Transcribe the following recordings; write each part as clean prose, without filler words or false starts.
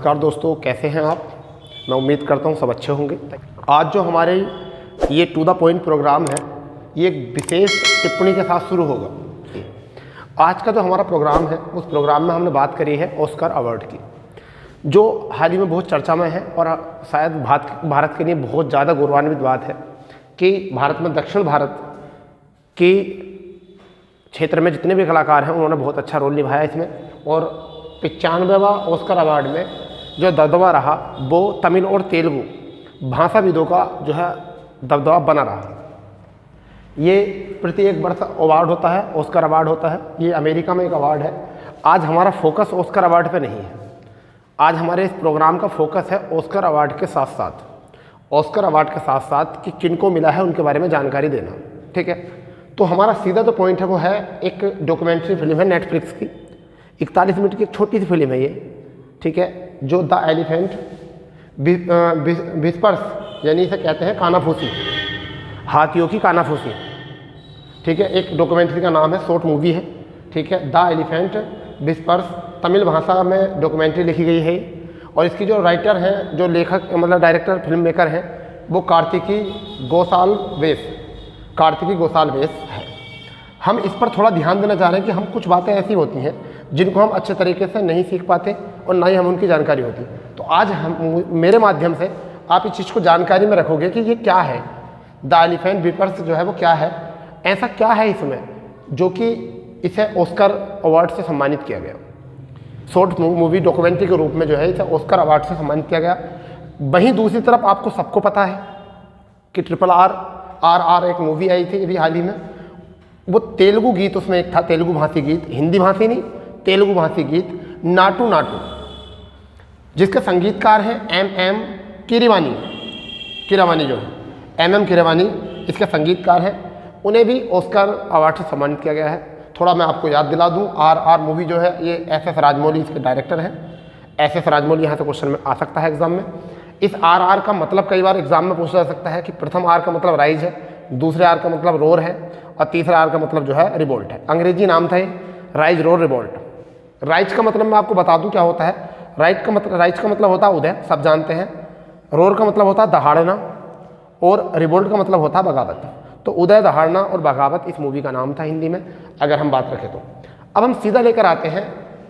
नमस्कार दोस्तों, कैसे हैं आप। मैं उम्मीद करता हूं सब अच्छे होंगे। आज जो हमारे ये टू द पॉइंट प्रोग्राम है, ये एक विशेष टिप्पणी के साथ शुरू होगा। आज का जो हमारा प्रोग्राम है, उस प्रोग्राम में हमने बात करी है ऑस्कर अवार्ड की, जो हाल ही में बहुत चर्चा में है और शायद भारत के लिए बहुत ज़्यादा गौरवान्वित बात है कि भारत में दक्षिण भारत के क्षेत्र में जितने भी कलाकार हैं उन्होंने बहुत अच्छा रोल निभाया इसमें। और 95वां ऑस्कर अवार्ड में जो दबदबा रहा वो तमिल और तेलुगु भाषाविदों का जो है दबदबा बना रहा। ये प्रति एक वर्ष अवार्ड होता है, ऑस्कर अवार्ड होता है। ये अमेरिका में एक अवार्ड है। आज हमारा फोकस ऑस्कर अवार्ड पे नहीं है। आज हमारे इस प्रोग्राम का फोकस है ऑस्कर अवार्ड के साथ साथ कि किनको मिला है उनके बारे में जानकारी देना। ठीक है, तो हमारा सीधा जो पॉइंट है वो है एक डॉक्यूमेंट्री फिल्म है नेटफ्लिक्स की, 41 मिनट की एक छोटी सी फिल्म है ये। ठीक है, जो द एलिफेंट विस्पर्स, यानी इसे कहते हैं कानाफूसी, हाथियों की कानाफूसी। ठीक है, एक डॉक्यूमेंट्री का नाम है, शॉर्ट मूवी है। ठीक है, द एलिफेंट विस्पर्स, तमिल भाषा में डॉक्यूमेंट्री लिखी गई है। और इसकी जो राइटर हैं, जो लेखक मतलब डायरेक्टर फिल्म मेकर हैं, वो कार्तिकी गोसाल वेस है। हम इस पर थोड़ा ध्यान देना चाह रहे हैं कि हम कुछ बातें ऐसी होती हैं जिनको हम अच्छे तरीके से नहीं सीख पाते और ना ही हम उनकी जानकारी होती। तो आज हम मेरे माध्यम से आप इस चीज़ को जानकारी में रखोगे कि ये क्या है, द एलिफेंट विस्पर्स जो है वो क्या है, ऐसा क्या है इसमें जो कि इसे ऑस्कर अवार्ड से सम्मानित किया गया। शॉर्ट मूवी डॉक्यूमेंट्री के रूप में जो है इसे ऑस्कर अवार्ड से सम्मानित किया गया। वहीं दूसरी तरफ आपको सबको पता है कि RRR एक मूवी आई थी अभी हाल ही में। वो तेलुगु गीत उसमें एक था, तेलुगु भाषी गीत, हिंदी भाषी नहीं, तेलुगु भाषी गीत नाटू नाटू, जिसके संगीतकार हैं MM कीरवानी जो है MM कीरवानी इसके संगीतकार हैं। उन्हें भी ऑस्कर अवार्ड से सम्मानित किया गया है। थोड़ा मैं आपको याद दिला दूं, RR मूवी जो है ये SS राजमौली इसके डायरेक्टर हैं। SS राजमौली यहाँ से क्वेश्चन में आ सकता है एग्जाम में। इस RR का मतलब कई बार एग्जाम में पूछा जा सकता है कि प्रथम R का मतलब राइज है, दूसरे R का मतलब रोर है और तीसरा R का मतलब जो है रिवोल्ट है। अंग्रेजी नाम था ये, राइज रोर रिवोल्ट। राइज का मतलब मैं आपको बता दूं क्या होता है। राइज का मतलब होता है उदय, सब जानते हैं। रोर का मतलब होता है दहाड़ना और रिवोल्ट का मतलब होता है बगावत। तो उदय, दहाड़ना और बगावत इस मूवी का नाम था हिंदी में, अगर हम बात रखें तो। अब हम सीधा लेकर आते हैं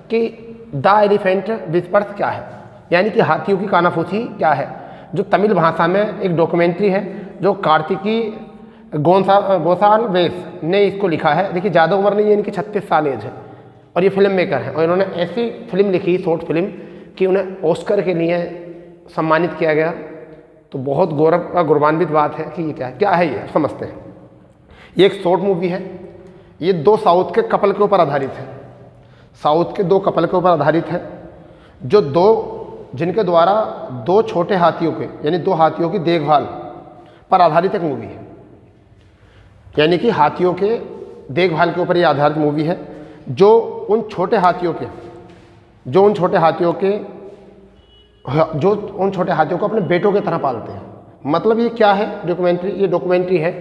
कि द एलिफेंट विस्पर्स क्या है, यानी कि हाथियों की कानाफूसी क्या है, जो तमिल भाषा में एक डॉक्यूमेंट्री है जो कार्तिकी गोसाल वेस ने इसको लिखा है। देखिए ज़्यादा उम्र नहीं है इनकी, 36 साल एज है और ये फिल्म मेकर हैं। और इन्होंने ऐसी फिल्म लिखी, शॉर्ट फिल्म, कि उन्हें ऑस्कर के लिए सम्मानित किया गया। तो बहुत गौरवान्वित बात है कि ये क्या है ये समझते हैं। ये एक शॉर्ट मूवी है। ये 2 साउथ के कपल के ऊपर आधारित है। साउथ के 2 कपल के ऊपर आधारित है, जिनके द्वारा 2 छोटे हाथियों के, यानी 2 हाथियों की देखभाल पर आधारित एक मूवी है। यानी कि हाथियों के देखभाल के ऊपर ये आधारित मूवी है, जो उन छोटे हाथियों को अपने बेटों की तरह पालते हैं। मतलब ये क्या है डॉक्यूमेंट्री, ये डॉक्यूमेंट्री है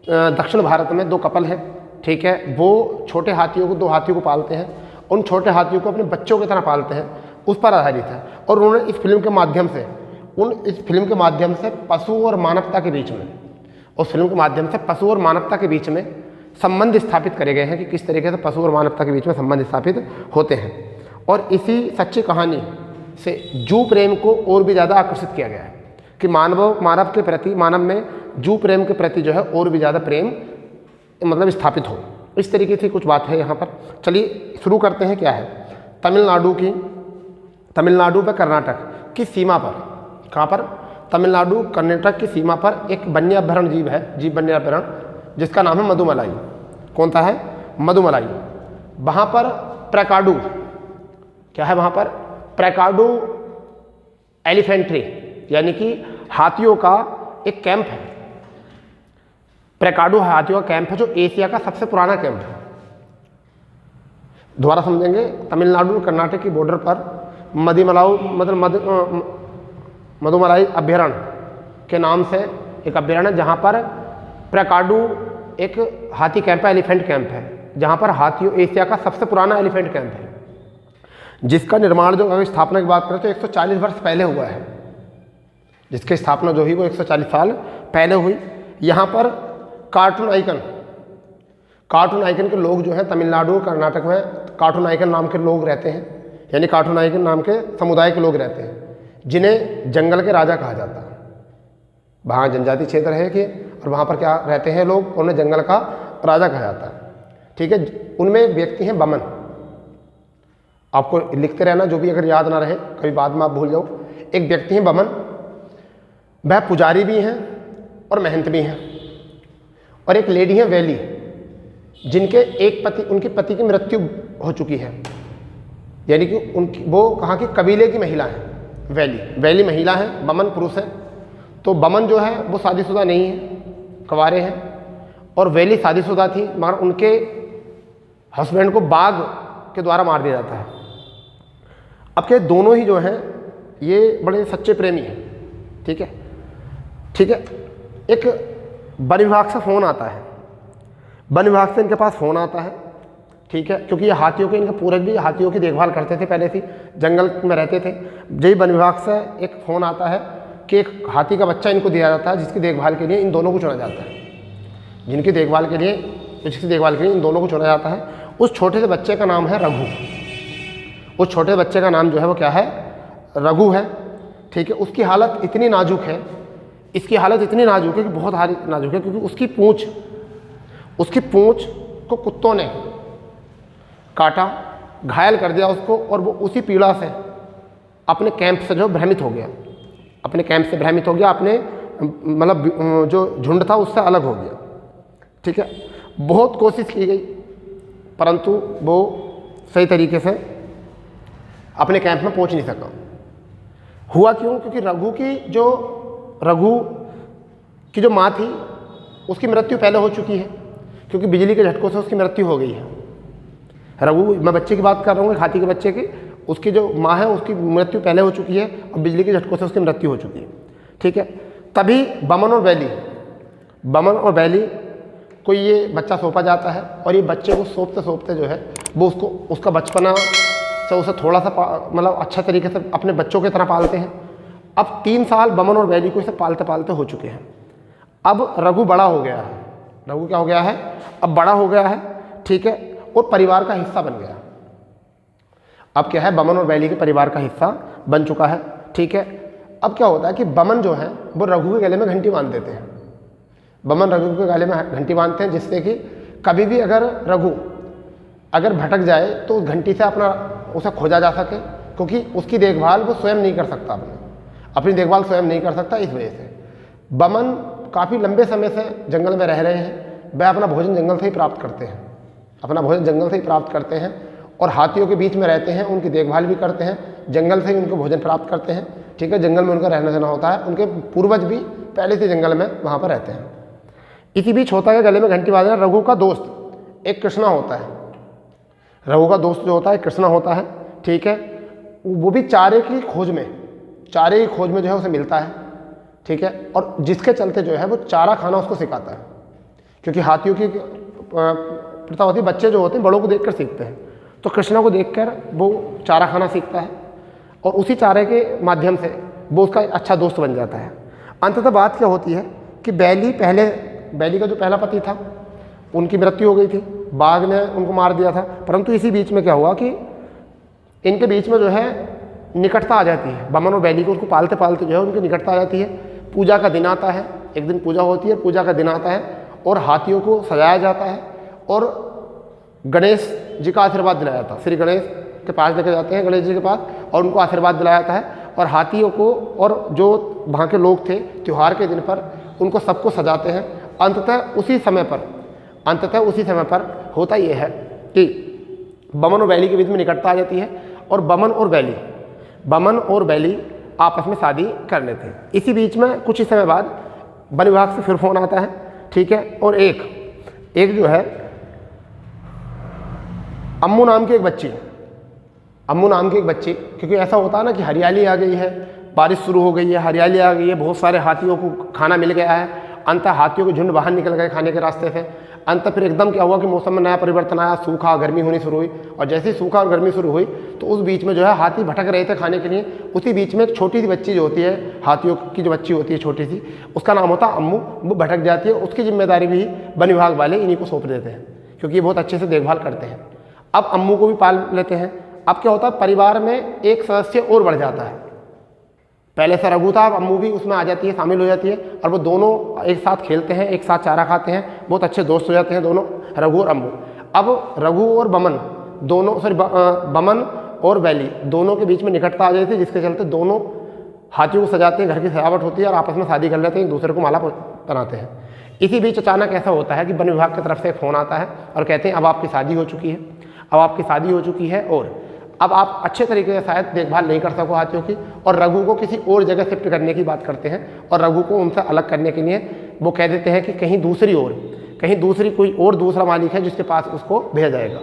दक्षिण भारत में 2 कपल है। ठीक है, वो छोटे हाथियों को, 2 हाथियों को पालते हैं, उन छोटे हाथियों को अपने बच्चों की तरह पालते हैं, उस पर आधारित है। और उन्होंने इस फिल्म के माध्यम से पशु और मानवता के बीच में संबंध स्थापित करे गए हैं कि किस तरीके से पशु और मानवता के बीच में संबंध स्थापित होते हैं। और इसी सच्ची कहानी से जू प्रेम को और भी ज़्यादा आकर्षित किया गया है कि मानव में जू प्रेम के प्रति जो है और भी ज़्यादा प्रेम मतलब स्थापित हो। इस तरीके से कुछ बात है यहाँ पर। चलिए शुरू करते हैं। क्या है, तमिलनाडु पर कर्नाटक की सीमा पर, कहाँ पर, तमिलनाडु कर्नाटक की सीमा पर एक वन्याभरण जीव वन्याभरण जिसका नाम है मधुमलाई। कौन सा है, मधुमलाई। वहाँ पर प्रकाडू, क्या है वहाँ पर, प्रकाडू एलिफेंट्री, यानी कि हाथियों का एक कैंप है। प्रकाडू हाथियों का कैंप है जो एशिया का सबसे पुराना कैंप है। दोबारा समझेंगे, तमिलनाडु और कर्नाटक की बॉर्डर पर मधुमलाई अभ्यारण्य के नाम से एक अभ्यारण्य है, जहाँ पर प्रकाडू एक हाथी कैंप है, एलिफेंट कैंप है, जहाँ पर हाथियों, एशिया का सबसे पुराना एलिफेंट कैंप है। जिसका निर्माण जो अगर स्थापना की बात करें तो 140 वर्ष पहले हुआ है, जिसकी स्थापना जो हुई वो 140 साल पहले हुई। यहाँ पर कार्टून आइकन के लोग जो हैं तमिलनाडु और कर्नाटक में कार्टून आइकन नाम के लोग रहते हैं, यानी कार्टून आइकन नाम के समुदाय के लोग रहते हैं, जिन्हें जंगल के राजा कहा जाता है। वहाँ जनजाति क्षेत्र है कि और वहाँ पर क्या रहते हैं लोग, उन्हें जंगल का राजा कहा जाता है। ठीक है, उनमें एक व्यक्ति हैं बमन। आपको लिखते रहना, जो भी अगर याद ना रहे कभी बाद में आप भूल जाओ। एक व्यक्ति हैं बमन, वह पुजारी भी हैं और महंत भी हैं। और एक लेडी हैं वैली, जिनके एक पति, उनके पति की मृत्यु हो चुकी है, यानी कि उनकी वो कहाँ की कबीले की महिला है। वैली महिला है, बमन पुरुष है। तो बमन जो है वो शादीशुदा नहीं है, कंवारे हैं, और वैली शादीशुदा थी, मगर उनके हस्बैंड को बाघ के द्वारा मार दिया जाता है। अब के दोनों ही जो हैं ये बड़े सच्चे प्रेमी हैं। ठीक है, एक वन विभाग से फ़ोन आता है, वन विभाग से इनके पास फ़ोन आता है। ठीक है, क्योंकि ये हाथियों के, इनके पूर्वज भी हाथियों की देखभाल करते थे, पहले से जंगल में रहते थे। यही वन विभाग से एक फ़ोन आता है कि एक हाथी का बच्चा इनको दिया जाता है, जिसकी देखभाल के लिए इन दोनों को चुना जाता है। जिसकी देखभाल के लिए इन दोनों को चुना जाता है। उस छोटे से बच्चे का नाम है रघु। उस छोटे बच्चे का नाम जो है वो क्या है, रघु है। ठीक है, उसकी हालत इतनी नाजुक है, इसकी हालत इतनी नाजुक है कि बहुत नाजुक है, क्योंकि उसकी पूँछ को कुत्तों ने काटा, घायल कर दिया उसको, और वो उसी पीड़ा से अपने कैंप से जो भ्रमित हो गया, अपने मतलब जो झुंड था उससे अलग हो गया। ठीक है, बहुत कोशिश की गई, परंतु वो सही तरीके से अपने कैंप में पहुंच नहीं सका। हुआ क्यों? क्योंकि रघु की जो माँ थी उसकी मृत्यु पहले हो चुकी है, क्योंकि बिजली के झटकों से उसकी मृत्यु हो गई है। रघु, मैं बच्चे की बात कर रहा हूँ, हाथी के बच्चे की, उसकी जो माँ है उसकी मृत्यु पहले हो चुकी है और बिजली के झटकों से उसकी मृत्यु हो चुकी है। ठीक है, तभी बमन और बैली को ये बच्चा सौंपा जाता है, और ये बच्चे को सौंपते जो है वो उसका बचपना से उसे थोड़ा सा मतलब अच्छा तरीके से अपने बच्चों की तरह पालते हैं। अब 3 साल बमन और बैली को इसे पालते पालते हो चुके हैं। अब रघु बड़ा हो गया है। रघु क्या हो गया है? अब बड़ा हो गया है। ठीक है, और परिवार का हिस्सा बन गया। अब क्या है, बमन और बैली के परिवार का हिस्सा बन चुका है। ठीक है, अब क्या होता है कि बमन जो है वो रघु के गले में घंटी बांध देते हैं। बमन रघु के गले में घंटी बांधते हैं, जिससे कि कभी भी अगर रघु भटक जाए तो उस घंटी से उसे खोजा जा सके, क्योंकि उसकी देखभाल वो स्वयं नहीं कर सकता, अपनी देखभाल स्वयं नहीं कर सकता। इस वजह से बमन काफ़ी लंबे समय से जंगल में रह रहे हैं। वह अपना भोजन जंगल से ही प्राप्त करते हैं, और हाथियों के बीच में रहते हैं, उनकी देखभाल भी करते हैं, जंगल से ही उनको भोजन प्राप्त करते हैं। ठीक है, जंगल में उनका रहना सहना होता है। उनके पूर्वज भी पहले से जंगल में वहाँ पर रहते हैं। इसी बीच होता है गले में घंटी बांधना, रघु का दोस्त एक कृष्णा होता है। रघु का दोस्त जो होता है कृष्णा होता है। ठीक है, वो भी चारे की खोज में जो है उसे मिलता है। ठीक है, और जिसके चलते जो है वो चारा खाना उसको सिखाता है, क्योंकि हाथियों की प्रथा होती है, बच्चे जो होते हैं बड़ों को देखकर सीखते हैं। तो कृष्णा को देखकर वो चारा खाना सीखता है, और उसी चारे के माध्यम से वो उसका अच्छा दोस्त बन जाता है। अंततः बात क्या होती है कि बैली का जो पहला पति था उनकी मृत्यु हो गई थी, बाघ ने उनको मार दिया था। परंतु इसी बीच में क्या हुआ कि इनके बीच में जो है निकटता आ जाती है। बमन और बैली को उसको पालते पालते जो है उनकी निकटता आ जाती है। पूजा का दिन आता है, एक दिन पूजा होती है, पूजा का दिन आता है और हाथियों को सजाया जाता है, और गणेश जी का आशीर्वाद दिलाया जाता है। श्री गणेश के पास लेकर जाते हैं, गणेश जी के पास, और उनको आशीर्वाद दिलाया जाता है। और हाथियों को और जो वहाँ के लोग थे त्यौहार के दिन पर उनको सबको सजाते हैं। अंततः उसी समय पर होता यह है कि बमन और बैली के बीच में निकटता आ जाती है, और बमन और बैली आपस में शादी कर लेते हैं। इसी बीच में कुछ ही समय बाद वन विभाग से फिर फोन आता है। ठीक है, और एक जो है अम्मू नाम की एक बच्ची, क्योंकि ऐसा होता है ना कि हरियाली आ गई है, बारिश शुरू हो गई है, हरियाली आ गई है, बहुत सारे हाथियों को खाना मिल गया है। अंततः हाथियों के झुंड बाहर निकल गए खाने के रास्ते से। अंत फिर एकदम क्या हुआ कि मौसम में नया परिवर्तन आया, सूखा गर्मी होनी शुरू हुई, और जैसे ही सूखा और गर्मी शुरू हुई तो उस बीच में जो है हाथी भटक रहे थे खाने के लिए। उसी बीच में एक छोटी सी बच्ची जो होती है, हाथियों की जो बच्ची होती है छोटी सी, उसका नाम होता है अम्मू, वो भटक जाती है। उसकी जिम्मेदारी भी वन विभाग वाले इन्हीं को सौंप देते हैं क्योंकि ये बहुत अच्छे से देखभाल करते हैं। अब अम्मू को भी पाल लेते हैं। अब क्या होता है, परिवार में एक सदस्य और बढ़ जाता है। पहले से रघु था, अब अम्मू भी उसमें आ जाती है, शामिल हो जाती है, और वो दोनों एक साथ खेलते हैं, एक साथ चारा खाते हैं, बहुत अच्छे दोस्त हो जाते हैं दोनों, रघु और अम्मू। अब रघु और बमन दोनों, बमन और वैली दोनों के बीच में निकटता आ जाती है, जिसके चलते दोनों हाथियों को सजाते हैं, घर की सजावट होती है और आपस में शादी कर लेते हैं, एक दूसरे को माला बनाते हैं। इसी बीच अचानक ऐसा होता है कि वन विभाग की तरफ से एक फ़ोन आता है और कहते हैं अब आपकी शादी हो चुकी है, अब आपकी शादी हो चुकी है और अब आप अच्छे तरीके से शायद देखभाल नहीं कर सको हाथियों की, और रघु को किसी और जगह शिफ्ट करने की बात करते हैं, और रघु को उनसे अलग करने के लिए वो कह देते हैं कि कहीं दूसरी कोई और दूसरा मालिक है जिसके पास उसको भेजा जाएगा।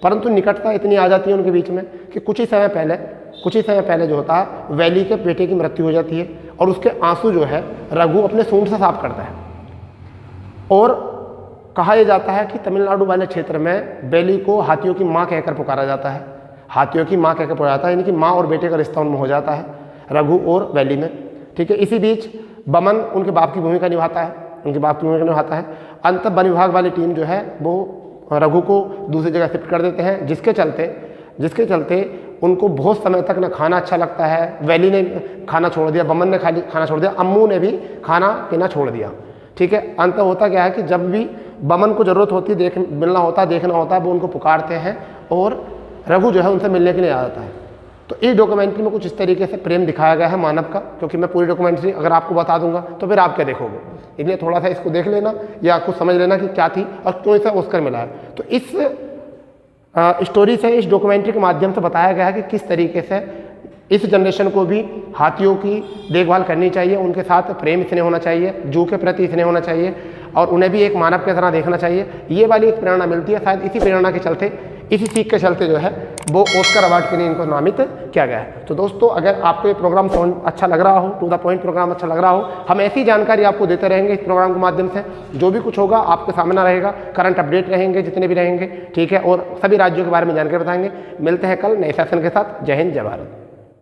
परंतु निकटता इतनी आ जाती है उनके बीच में कि कुछ ही समय पहले जो होता है वैली के बेटे की मृत्यु हो जाती है, और उसके आंसू जो है रघु अपने सूंड से साफ करता है। और कहा यह जाता है कि तमिलनाडु वाले क्षेत्र में वैली को हाथियों की माँ कहकर पुकारा जाता है, हाथियों की माँ कहकर पुकारा जाता है, यानी कि माँ और बेटे का रिश्ता उनमें हो जाता है रघु और वैली में। ठीक है, इसी बीच बमन उनके बाप की भूमिका निभाता है, अंत वन विभाग वाली टीम जो है वो रघु को दूसरी जगह शिफ्ट कर देते हैं, जिसके चलते उनको बहुत समय तक ना खाना अच्छा लगता है। वैली ने खाना छोड़ दिया, बमन ने खाना छोड़ दिया, अम्मू ने भी खाना पीना छोड़ दिया। ठीक है, अंत होता क्या है कि जब भी बमन को ज़रूरत होती है, देखना होता है, वो उनको पुकारते हैं और रघु जो है उनसे मिलने के लिए आ जाता है। तो इस डॉक्यूमेंट्री में कुछ इस तरीके से प्रेम दिखाया गया है मानव का, क्योंकि मैं पूरी डॉक्यूमेंट्री अगर आपको बता दूंगा तो फिर आप क्या देखोगे, इसलिए थोड़ा सा इसको देख लेना या कुछ समझ लेना कि क्या थी और क्यों इसे ऑस्कर मिला है। तो इस स्टोरी से, इस डॉक्यूमेंट्री के माध्यम से बताया गया है कि किस तरीके से इस जनरेशन को भी हाथियों की देखभाल करनी चाहिए, उनके साथ प्रेम स्नेह होना चाहिए, जू के प्रति स्नेह होना चाहिए, और उन्हें भी एक मानव की तरह देखना चाहिए। ये वाली एक प्रेरणा मिलती है, शायद इसी प्रेरणा के चलते, इसी सीख के चलते जो है वो ऑस्कर अवार्ड के लिए इनको नामित किया गया है। तो दोस्तों, अगर आपको ये प्रोग्राम अच्छा लग रहा हो, टू द पॉइंट प्रोग्राम अच्छा लग रहा हो, हम ऐसी जानकारी आपको देते रहेंगे इस प्रोग्राम के माध्यम से। जो भी कुछ होगा आपके सामने रहेगा, करंट अपडेट रहेंगे जितने भी रहेंगे, ठीक है, और सभी राज्यों के बारे में जानकारी बताएंगे। मिलते हैं कल नए सेशन के साथ। जय हिंद, जय भारत।